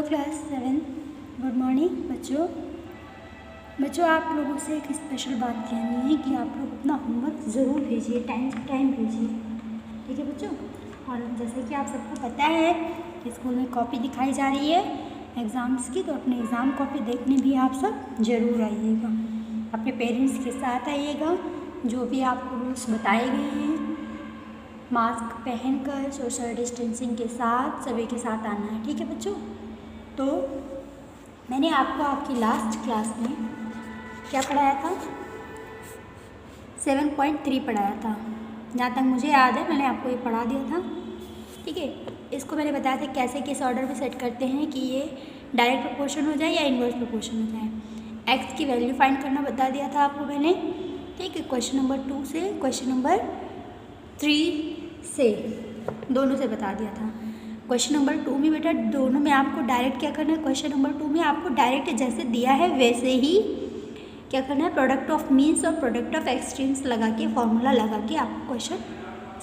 Hello class 7, good morning बच्चों आप लोगों से एक स्पेशल बात कहनी है कि आप लोग अपना होमवर्क ज़रूर भेजिए, टाइम से टाइम भेजिए, ठीक है बच्चों। और जैसे कि आप सबको पता है कि स्कूल में कॉपी दिखाई जा रही है एग्ज़ाम्स की, तो अपने एग्ज़ाम कॉपी देखने भी आप सब ज़रूर आइएगा। अपने पेरेंट्स के साथ आइएगा। जो भी आपको रूल्स बताए गए हैं, मास्क पहनकर सोशल डिस्टेंसिंग के साथ सभी के साथ आना है, ठीक है बच्चों। तो मैंने आपको आपकी लास्ट क्लास में क्या पढ़ाया था, 7.3 पढ़ाया था। जहाँ तक मुझे याद है मैंने आपको ये पढ़ा दिया था, ठीक है। इसको मैंने बताया था कैसे किस ऑर्डर में सेट करते हैं कि ये डायरेक्ट प्रोपोर्शन हो जाए या इन्वर्स प्रोपोर्शन हो जाए। एक्स की वैल्यू फाइंड करना बता दिया था आपको मैंने, ठीक है। क्वेश्चन नंबर 2 से क्वेश्चन नंबर 3 से दोनों से बता दिया था। क्वेश्चन नंबर 2 में बेटा दोनों में आपको डायरेक्ट क्या करना है, क्वेश्चन नंबर 2 में आपको डायरेक्ट जैसे दिया है वैसे ही क्या करना है, प्रोडक्ट ऑफ मीन्स और प्रोडक्ट ऑफ एक्सट्रीम्स लगा के फॉर्मूला लगा के आपको क्वेश्चन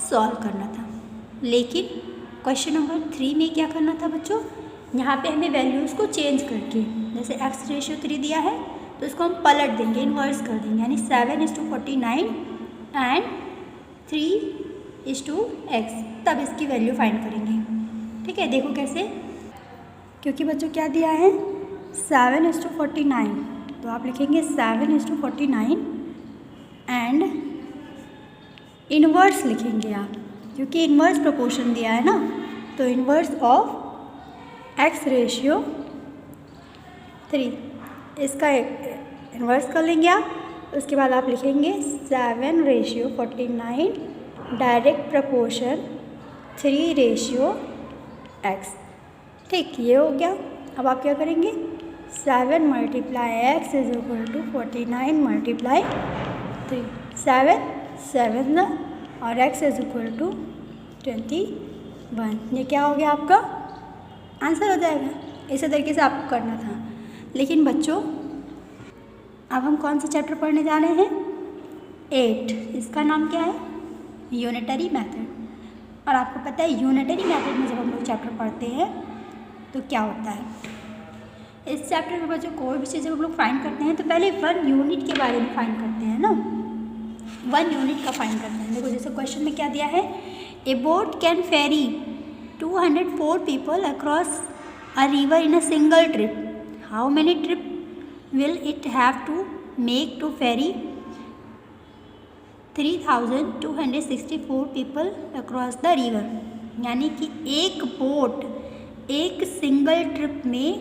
सॉल्व करना था। लेकिन क्वेश्चन नंबर 3 में क्या करना था बच्चों, यहाँ पे हमें वैल्यूज़ को चेंज करके, जैसे x/3 दिया है तो इसको हम पलट देंगे, इन्वर्स कर देंगे, यानी 7:49 एंड 3:x, तब इसकी वैल्यू फाइंड करेंगे, ठीक है। देखो कैसे, क्योंकि बच्चों क्या दिया है 7:49, तो आप लिखेंगे 7:49 एंड इन्वर्स लिखेंगे आप, क्योंकि इन्वर्स प्रोपोर्शन दिया है ना, तो इन्वर्स ऑफ x/3 इसका इन्वर्स कर लेंगे आप। उसके बाद आप लिखेंगे 7:49 डायरेक्ट प्रोपोर्शन 3:x, ठीक, ये हो गया। अब आप क्या करेंगे, 7 × x = 49 × 3, 7 7 और x = 21, ये क्या हो गया आपका आंसर हो जाएगा। इसी तरीके से आपको करना था। लेकिन बच्चों अब हम कौन सा चैप्टर पढ़ने जा रहे हैं, 8, इसका नाम क्या है, यूनिटरी मेथड। और आपको पता है यूनिटरी मेथड में जब हम लोग चैप्टर पढ़ते हैं तो क्या होता है, इस चैप्टर में बच्चों कोई भी चीज़ जब हम लोग फाइंड करते हैं तो पहले 1 यूनिट के बारे में फाइंड करते हैं ना, 1 यूनिट का फाइंड करते हैं। देखो जैसे क्वेश्चन में क्या दिया है, a boat can ferry 204 people across a river in a single trip, how many trip will it have to make to ferry 3264 people across the river. यानी कि एक बोट एक सिंगल ट्रिप में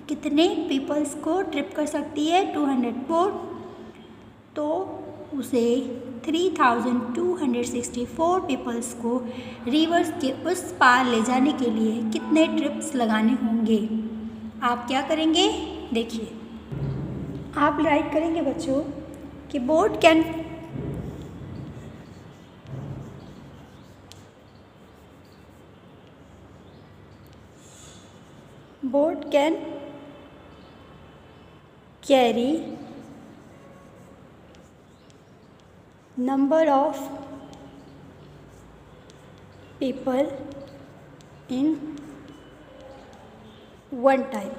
कितने पीपल्स को ट्रिप कर सकती है, 204, तो उसे 3264 पीपल्स को रिवर्स के उस पार ले जाने के लिए कितने ट्रिप्स लगाने होंगे। आप क्या करेंगे, देखिए आप राइट करेंगे बच्चों कि boat can carry number of people in one time,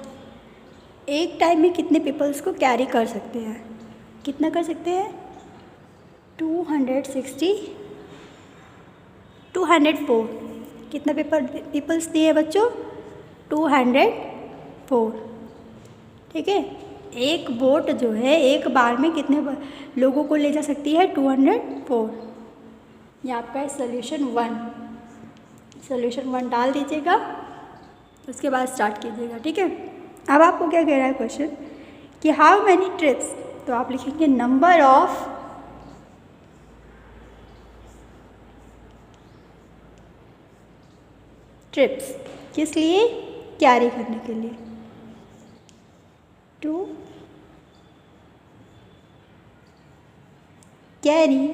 एक टाइम में कितने पीपल्स को कैरी कर सकते हैं, कितना कर सकते हैं, 204, कितना पीपल्स दिए बच्चों, 204, ठीक है। एक बोट जो है एक बार में कितने लोगों को ले जा सकती है, 204। ये आपका है सॉल्यूशन 1 डाल दीजिएगा, उसके बाद स्टार्ट कीजिएगा, ठीक है। अब आपको क्या कह रहा है क्वेश्चन कि हाउ मैनी ट्रिप्स, तो आप लिखेंगे नंबर ऑफ ट्रिप्स, किस लिए, कैरी करने के लिए, टू कैरी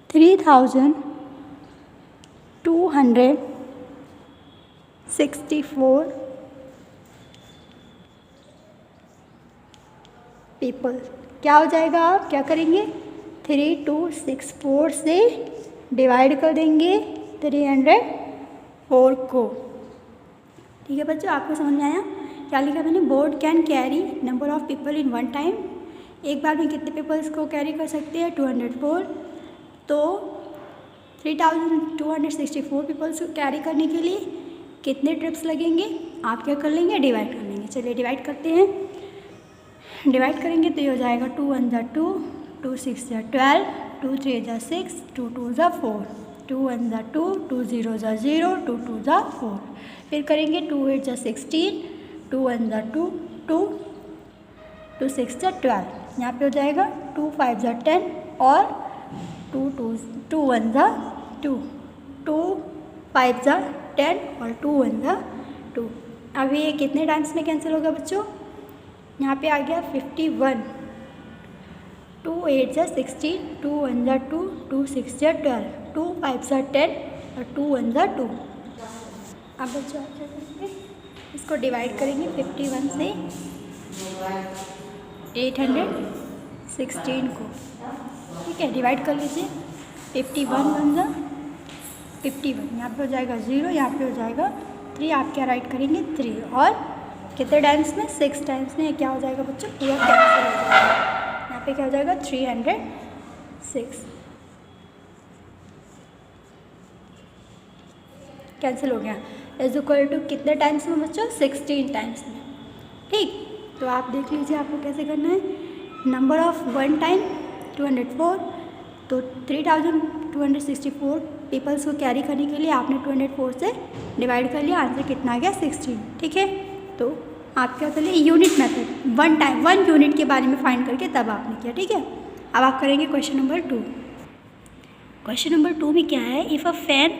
3264 पीपल। क्या हो जाएगा, आप क्या करेंगे, 3264 से डिवाइड कर देंगे 304 को, ठीक है बच्चों, आपको समझ में आया? क्या लिखा मैंने? Boat can carry number of people in one time. एक बार में कितने पीपल्स को कैरी कर सकते हैं? 204। तो 3264 पीपल्स को कैरी करने के लिए कितने ट्रिप्स लगेंगे? आप क्या कर लेंगे? डिवाइड कर लेंगे। चलिए डिवाइड करते हैं। डिवाइड करेंगे तो ये हो जाएगा 2 1 ज़ा 2, 2 6 ज़ा 12, 2 3 ज़ा 6, 2 2 ज़ा 4, 2 1 ज़ा 2, 2 0 ज़ा 0, 2 2 ज़ा 4। फिर करेंगे 2 8 ज़ा 16, 2 1 ज़ा 2, 2 2 6 ज़ा 12। यहाँ पे हो जाएगा 2 5 ज़ा 10 और 2 1 ज़ा 2, 2 5 ज़ा 10 और 2 1 ज़ा 2। अब ये कितने टाइम्स में कैंसिल होगा बच्चों? यहाँ पे आ गया 51। 2 8 ज़ा 16, 2 1 ज़ा 2, 2 6 ज़ा 12, 2 5 ज़ा 10 और 2 1 ज़ा 2। अब बच्चों आप क्या करेंगे? इसको डिवाइड करेंगे 51 से 816 को। ठीक है, डिवाइड कर लीजिए। 51 1 ज़ा 51, यहाँ पे हो जाएगा 0, यहाँ पे हो जाएगा 3। आप क्या राइट करेंगे? 3। और कितने टाइम्स में? 6 टाइम्स में। क्या हो जाएगा बच्चों? पूरा कैंसिल हो जाएगा। यहाँ पे क्या हो जाएगा? 306 कैंसिल हो गया। इज इक्वल टू कितने टाइम्स में बच्चों? 16 टाइम्स में। ठीक, तो आप देख लीजिए आपको कैसे करना है। नंबर ऑफ वन टाइम 204, तो 3264 पीपल्स को कैरी करने के लिए आपने 204 से डिवाइड कर लिया। आंसर कितना आ गया? 16। ठीक है, तो आप क्या करिए? Unit method, one time 1 unit के बारे में फाइंड करके तब आपने किया। ठीक है, अब आप करेंगे क्वेश्चन नंबर 2। क्वेश्चन नंबर 2 में क्या है? If a fan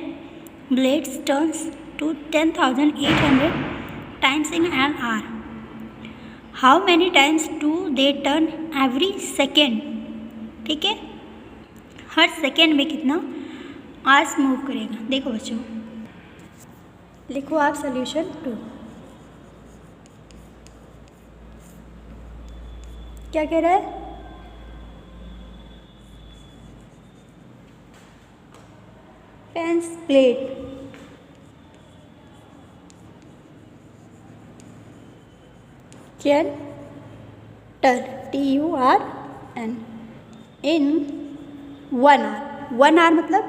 blades turns to 10,800 times in an hour, how many times do they turn every second? ठीक है, हर सेकेंड में कितना आवर्स मूव करेगा? देखो बच्चों, लिखो आप सॉल्यूशन 2। क्या कह रहा है? Fans blade can turn TURN in 1 hour. 1 hour मतलब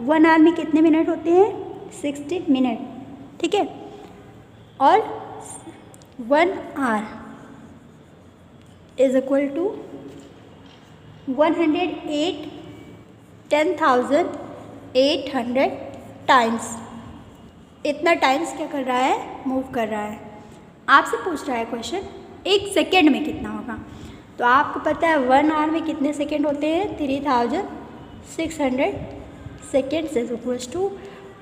1 आवर में कितने मिनट होते हैं? 60 मिनट। ठीक है, और 1 hour is equal to 108 10,800 times. इतना टाइम्स क्या कर रहा है? मूव कर रहा है। आपसे पूछ रहा है क्वेश्चन 1 सेकेंड में कितना होगा। तो आपको पता है 1 आवर में कितने सेकेंड होते हैं? 3600 seconds is equals to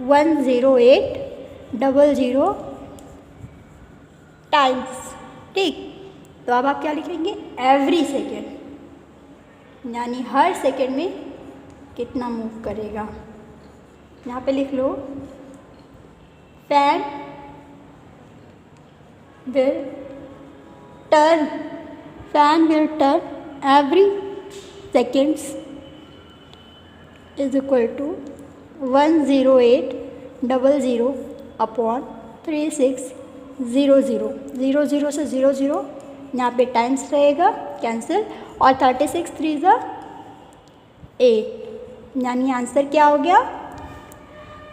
10800 times. ठीक, तो अब आप क्या लिखेंगे? एवरी सेकेंड, यानी हर सेकेंड में कितना मूव करेगा। यहाँ पे लिख लो, fan will turn every seconds is equal to 10800 upon 3600। 00 से 00 यहाँ पे टाइम्स रहेगा कैंसिल, और 36 3 ज़ा 8, यानी आंसर क्या हो गया?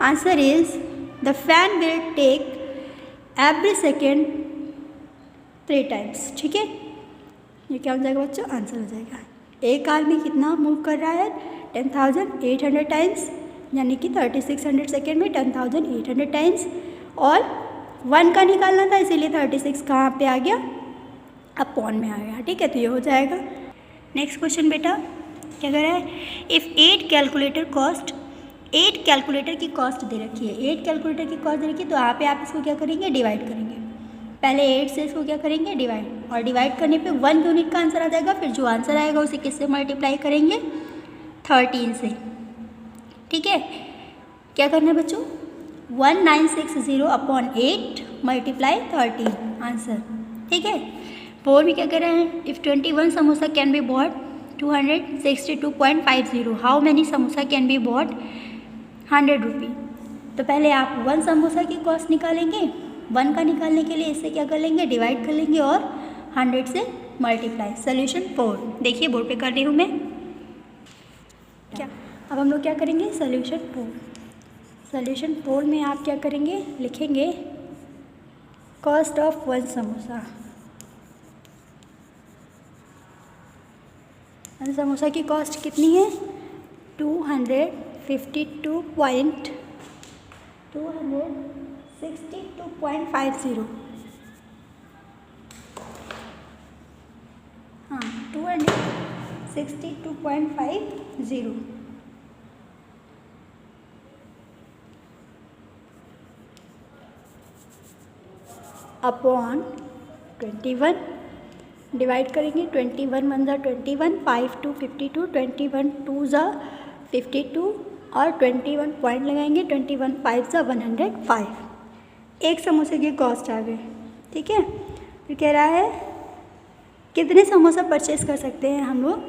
Answer is the fan will take every second 3 times. ठीक है, ये क्या हो जाएगा बच्चों? आंसर हो जाएगा। एक आवर में कितना मूव कर रहा है? 10,800 टाइम्स, यानी कि 3600 सेकेंड में 10,800 टाइम्स, और 1 का निकालना था इसीलिए 36 कहाँ पे आ गया? अपॉन में आ गया। ठीक है, तो ये हो जाएगा। नेक्स्ट क्वेश्चन बेटा क्या कह रहा है? इफ़ 8 कैलकुलेटर की कॉस्ट दे रखी है। 8 कैलकुलेटर की कॉस्ट दे रखी है, तो यहाँ पे आप इसको क्या करेंगे? डिवाइड करेंगे। पहले 8 से इसको क्या करेंगे? डिवाइड, और डिवाइड करने पे 1 यूनिट का आंसर आ जाएगा। फिर जो आंसर आएगा उसे किससे मल्टीप्लाई करेंगे? 13 से। ठीक है, क्या करना है बच्चों? 1960 अपॉन 8 मल्टीप्लाई 13 आंसर। ठीक है, 4 में क्या कर रहे हैं? If 21 samosa can be bought 262.50, how many samosa can be bought 100 रुपी। तो पहले आप 1 समोसा की कॉस्ट निकालेंगे, 1 का निकालने के लिए इससे क्या कर लेंगे, डिवाइड कर लेंगे और 100 से मल्टीप्लाई। सोल्यूशन 4, देखिए बोर्ड पे कर रही हूँ मैं क्या। अब हम लोग क्या करेंगे, सोल्यूशन 4। सोल्यूशन 4 में आप क्या करेंगे, लिखेंगे कॉस्ट ऑफ 1 समोसा। 1 समोसा की कॉस्ट कितनी है, 262.50। हाँ 262.50 अपॉन 21 डिवाइड करेंगे। 21 1 ज़ा 21, 5 2 52, 21 2 ज़ा 52 और 21 पॉइंट लगाएंगे, 21 5 ज़ा 105। एक समोसे की कॉस्ट आ गई, ठीक है। फिर कह रहा है कितने समोसा परचेस कर सकते हैं हम लोग,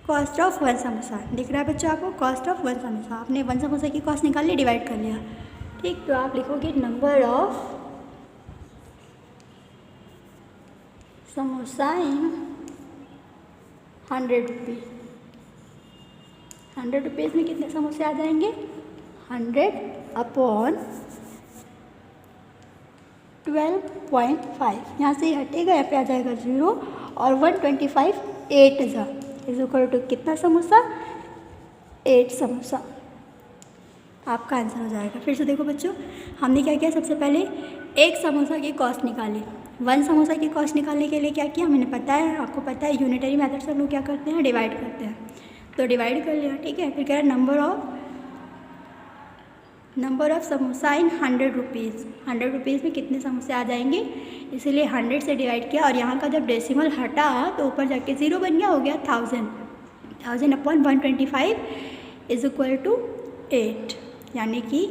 कॉस्ट ऑफ 1 समोसा। दिख रहा है बच्चों आपको, कॉस्ट ऑफ 1 समोसा। आपने 1 समोसा की कॉस्ट निकाल ली, डिवाइड कर लिया, ठीक। तो आप लिखोगे number of samosa in 100 rupees. 100 rupees में कितने समोसे आ जाएंगे, 100 अपॉन 12.5। यहाँ से हटेगा, यहाँ पे आ जाएगा 0 और 125 8 ज़ा इज इक्वल टू कितना समोसा, 8 समोसा। आपका आंसर हो जाएगा। फिर से देखो बच्चों, हमने क्या किया, सबसे पहले एक समोसा की कॉस्ट निकाली। 1 समोसा की कॉस्ट निकालने के लिए क्या किया, मैंने पता है, आपको पता है यूनिटरी मेथड से हम लोग क्या करते हैं, डिवाइड करते हैं। तो डिवाइड कर लिया, ठीक है। फिर कह रहा है number of samosa in 100 rupees. 100 rupees में कितने समोसे आ जाएंगे, इसीलिए 100 से डिवाइड किया और यहाँ का जब डेसिमल हटा तो ऊपर जाके 0 बन गया, हो गया 1000। 1000 अपॉन 125 इज इक्वल टू 8, यानी कि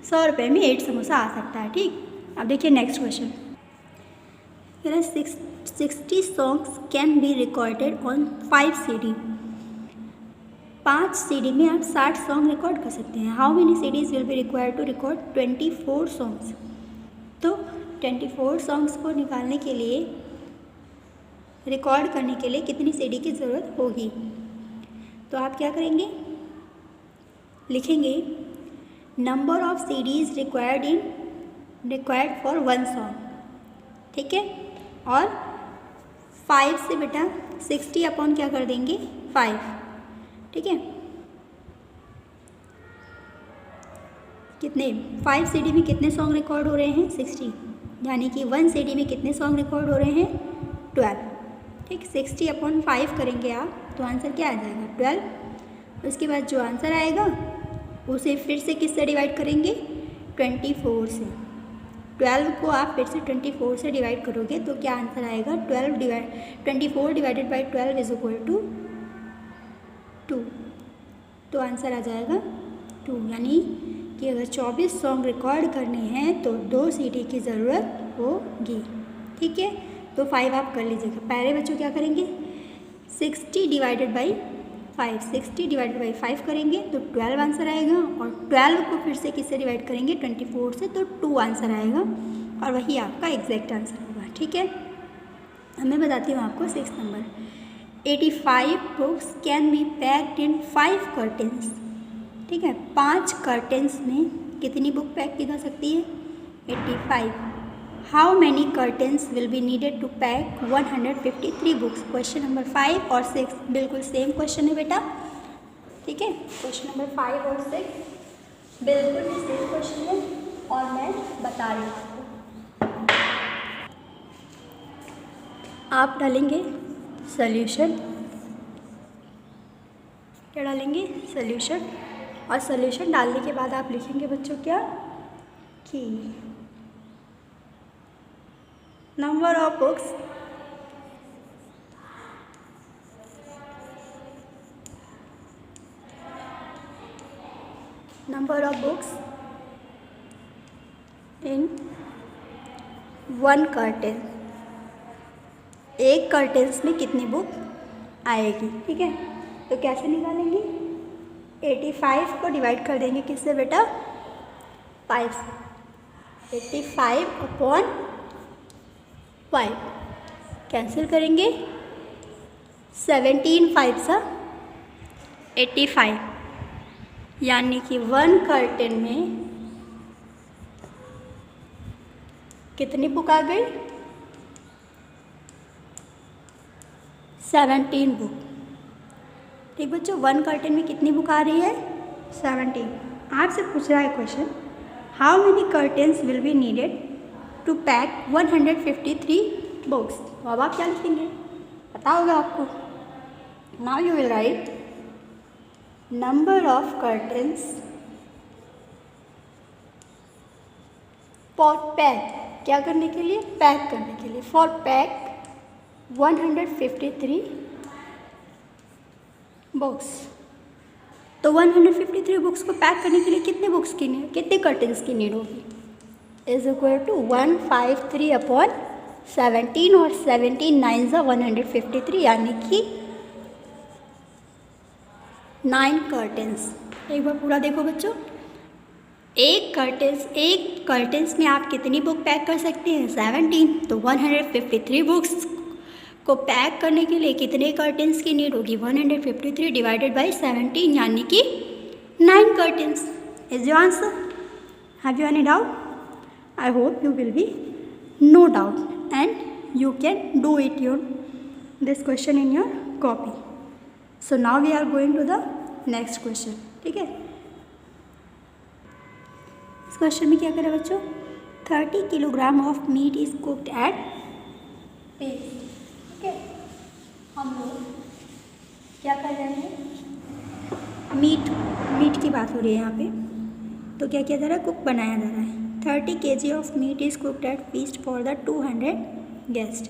100 रुपये में 8 समोसा आ सकता है, ठीक। अब देखिए next question, 60 songs can be recorded on 5 CD। 5 CD में आप 60 सॉन्ग रिकॉर्ड कर सकते हैं। How many CDs will be required to record 24 songs. तो 24 सॉन्ग्स को निकालने के लिए, रिकॉर्ड करने के लिए कितनी CD की ज़रूरत होगी। तो आप क्या करेंगे, लिखेंगे number of CDs required for 1 song, ठीक है। और 5 से बेटा 60 अपॉन क्या कर देंगे, 5, ठीक है। कितने, 5 CD में कितने सॉन्ग रिकॉर्ड हो रहे हैं, 60, यानी कि 1 CD में कितने सॉन्ग रिकॉर्ड हो रहे हैं, 12, ठीक। 60 अपॉन 5 करेंगे आप तो आंसर क्या आ जाएगा, 12। उसके बाद जो आंसर आएगा उसे फिर से किससे डिवाइड करेंगे, 24 से। 12 को आप फिर से 24 से डिवाइड करोगे तो क्या आंसर आएगा, 24 divided by 12 is equal to 2। तो आंसर आ जाएगा 2, यानी कि अगर 24 सॉन्ग रिकॉर्ड करने हैं तो 2 CD की ज़रूरत होगी, ठीक है। तो 5 आप कर लीजिएगा। पहले बच्चों क्या करेंगे, 60 डिवाइडेड बाई 5, 60 डिवाइडेड बाई 5 करेंगे तो 12 आंसर आएगा और 12 को फिर से किससे डिवाइड करेंगे, 24 से, तो 2 आंसर आएगा और वही आपका एग्जैक्ट आंसर होगा, ठीक है। अब मैं बताती हूँ आपको 6 number, 85 books can be packed in 5 curtains, ठीक है। 5 कर्टेंस में कितनी बुक पैक की जा सकती है, 85। How many cartons will be needed to pack 153 books. Question number 5 और 6 बिल्कुल सेम क्वेश्चन है बेटा, ठीक है। क्वेश्चन नंबर 5 और 6 बिल्कुल सेम क्वेश्चन है और मैं बता रही हूँ आपको। आप डालेंगे सॉल्यूशन, क्या डालेंगे, सॉल्यूशन। और सॉल्यूशन डालने के बाद आप लिखेंगे बच्चों क्या, कि number of books in 1 curtain. एक कर्टेन्स में कितनी बुक आएगी, ठीक है। तो कैसे निकालेंगे, 85 को डिवाइड कर देंगे किससे बेटा, 5 से। 85/5 कैंसिल करेंगे, 17 5 85, यानी कि 1 कर्टेन में कितनी बुक आ गई, 17 बुक। ठीक बच्चों, 1 कर्टेन में कितनी बुक आ रही है, 17। आपसे पूछ रहा है question, how many cartons will be needed to pack 153 books. तो अब आप क्या लिखेंगे, पता होगा आपको। Now you will write number of cartons for pack, क्या करने के लिए, पैक करने के लिए, फॉर पैक 153 बुक्स। तो 153 बुक्स को पैक करने के लिए कितने बुक्स की नीड, कितने कर्टेन्स की नीड होगी, इज इक्वल टू 153/17 और 17 9 153, यानी कि 9 कर्टेन्स। एक बार पूरा देखो बच्चों, एक कर्टेन्स में आप कितनी बुक पैक कर सकते हैं, 17। तो 153 बुक्स को पैक करने के लिए कितने कर्टेन्स की नीड होगी, 153 डिवाइडेड बाई 17, यानी कि 9 cartons. Is your answer, have you any doubt? I hope you will be no doubt and you can do it this question in your copy. So now we are going to the next question. ठीक है, इस question में क्या करें बच्चों, 30 kilogram of meat is cooked at feast. ठीक है, हम लोग क्या कर रहे हैं, मीट की बात हो रही है यहाँ पे। तो क्या किया जा रहा है, कुक बनाया जा रहा है। 30 kg of meat is cooked at feast for the 200 guest.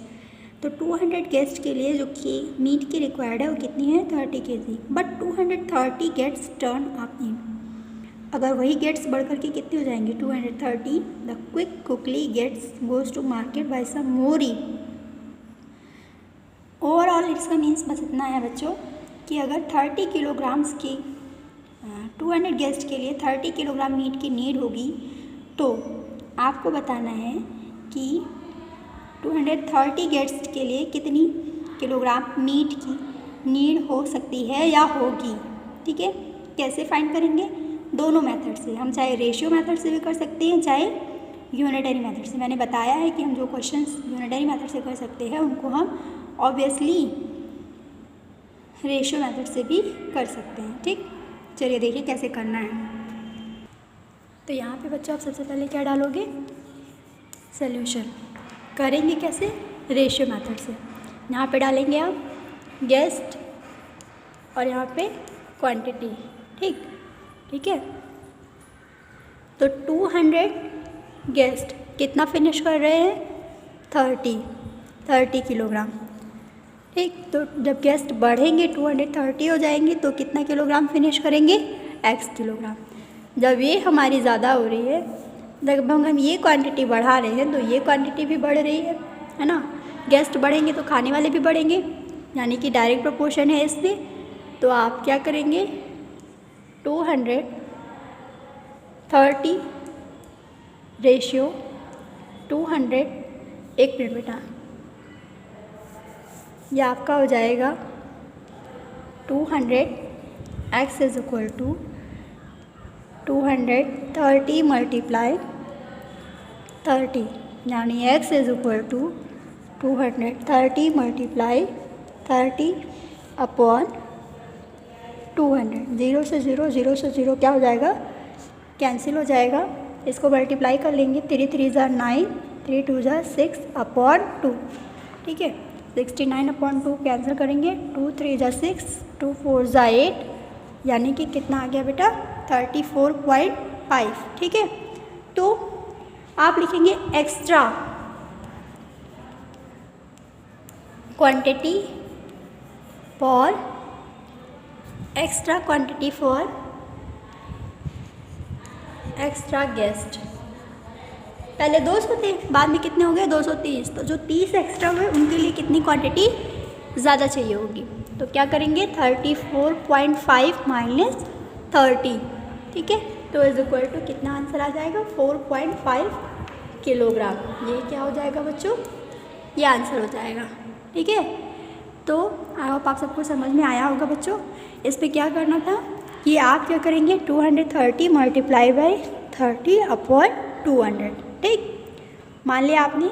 तो 200 गेस्ट के लिए जो कि मीट की रिक्वायर्ड है वो कितनी है, 30 kg, but 230 gets turn up in. अगर वही गेट्स बढ़ करके कितने हो जाएंगे, 230, the quick quickly gets goes to market by some more. Overall इसका मीन्स बस इतना है बच्चों कि अगर 30 किलोग्राम्स की 200 गेस्ट के लिए 30 किलोग्राम मीट की नीड होगी, तो आपको बताना है कि 230 गेस्ट के लिए कितनी किलोग्राम मीट की नीड हो सकती है या होगी। ठीक है, कैसे फाइंड करेंगे, दोनों मेथड से। हम चाहे रेशियो मेथड से भी कर सकते हैं, चाहे यूनिटरी मेथड से। मैंने बताया है कि हम जो क्वेश्चंस यूनिटरी मेथड से कर सकते हैं उनको हम ऑब्वियसली रेशियो मेथड से भी कर सकते हैं। ठीक, चलिए देखिए कैसे करना है। तो यहाँ पे बच्चों आप सबसे पहले क्या डालोगे, सॉल्यूशन। करेंगे कैसे, रेशियो मेथड से। यहाँ पे डालेंगे आप गेस्ट और यहाँ पे क्वांटिटी। ठीक है, तो 200 गेस्ट कितना फिनिश कर रहे हैं, 30 किलोग्राम। ठीक, तो जब गेस्ट बढ़ेंगे 230 हो जाएंगे तो कितना किलोग्राम फिनिश करेंगे, x किलोग्राम। जब ये हमारी ज़्यादा हो रही है, जब हम ये क्वांटिटी बढ़ा रहे हैं तो ये क्वांटिटी भी बढ़ रही है ना। गेस्ट बढ़ेंगे तो खाने वाले भी बढ़ेंगे, यानी कि डायरेक्ट प्रोपोर्शन है इससे। तो आप क्या करेंगे, 230 रेशियो 200, एक मिनट बेटा, यह आपका हो जाएगा 200 x is equal to 230 multiply 30, यानी x is equal to 230 multiply 30 upon 200। 0 से 0, 0 से 0 क्या हो जाएगा, कैंसिल हो जाएगा। इसको मल्टीप्लाई कर लेंगे, 3 3 ज़ा 9, 3 2 ज़ा 6 अपॉन 2। ठीक है, 69 अपॉन 2 कैंसिल करेंगे, 2 3 ज़ा 6, 2 4 ज़ा 8, यानी कि कितना आ गया बेटा, 34.5। ठीक है, तो आप लिखेंगे extra quantity for extra guest. पहले 200 थे, बाद में कितने हो गए, 230। तो जो 30 एक्स्ट्रा हुए उनके लिए कितनी क्वांटिटी ज़्यादा चाहिए होगी। तो क्या करेंगे, 34.5 माइनस 30। ठीक है, तो इज इक्वल टू कितना आंसर आ जाएगा, 4.5 किलोग्राम। ये क्या हो जाएगा बच्चों, ये आंसर हो जाएगा। ठीक है, तो आई होप आप सबको समझ में आया होगा बच्चों। इस पे क्या करना था कि आप क्या करेंगे, 230 मल्टीप्लाई बाई 30 अपॉन 200। ठीक, मान लिया आपने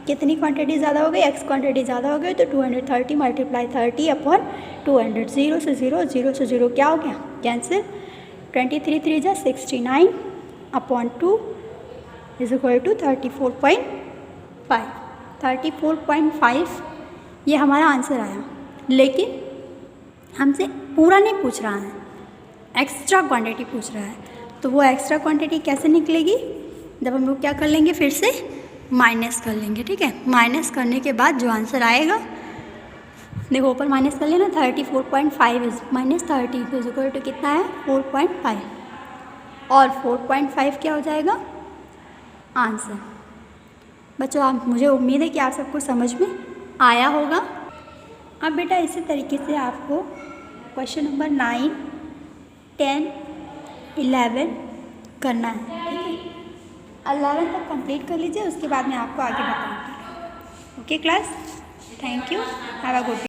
कितनी क्वांटिटी ज़्यादा हो गई, एक्स क्वांटिटी ज़्यादा हो गई, तो 230 मल्टीप्लाई 30 अपॉन 200। 0 से 0, 0 से 0 क्या हो गया, कैंसिल। 23 3 जा 69 अपॉन 2 इज इक्वल टू 34.5। 34.5 ये हमारा आंसर आया। लेकिन हमसे पूरा नहीं पूछ रहा है, एक्स्ट्रा क्वांटिटी पूछ रहा है। तो वो एक्स्ट्रा क्वांटिटी कैसे निकलेगी, जब हम लोग क्या कर लेंगे, फिर से माइनस कर लेंगे। ठीक है, माइनस करने के बाद जो आंसर आएगा, देखो ऊपर माइनस कर लेना, 34.5 इज माइनस 30 तो इज इक्वल टू कितना है, 4.5। और 4.5 क्या हो जाएगा, आंसर। बच्चों आप, मुझे उम्मीद है कि आप सबको समझ में आया होगा। अब बेटा इसी तरीके से आपको क्वेश्चन नंबर 9, 10, 11 करना है। ठीक है, 11 तक कंप्लीट कर लीजिए, उसके बाद मैं आपको आगे बताऊँगी। Okay class, thank you, have a good day.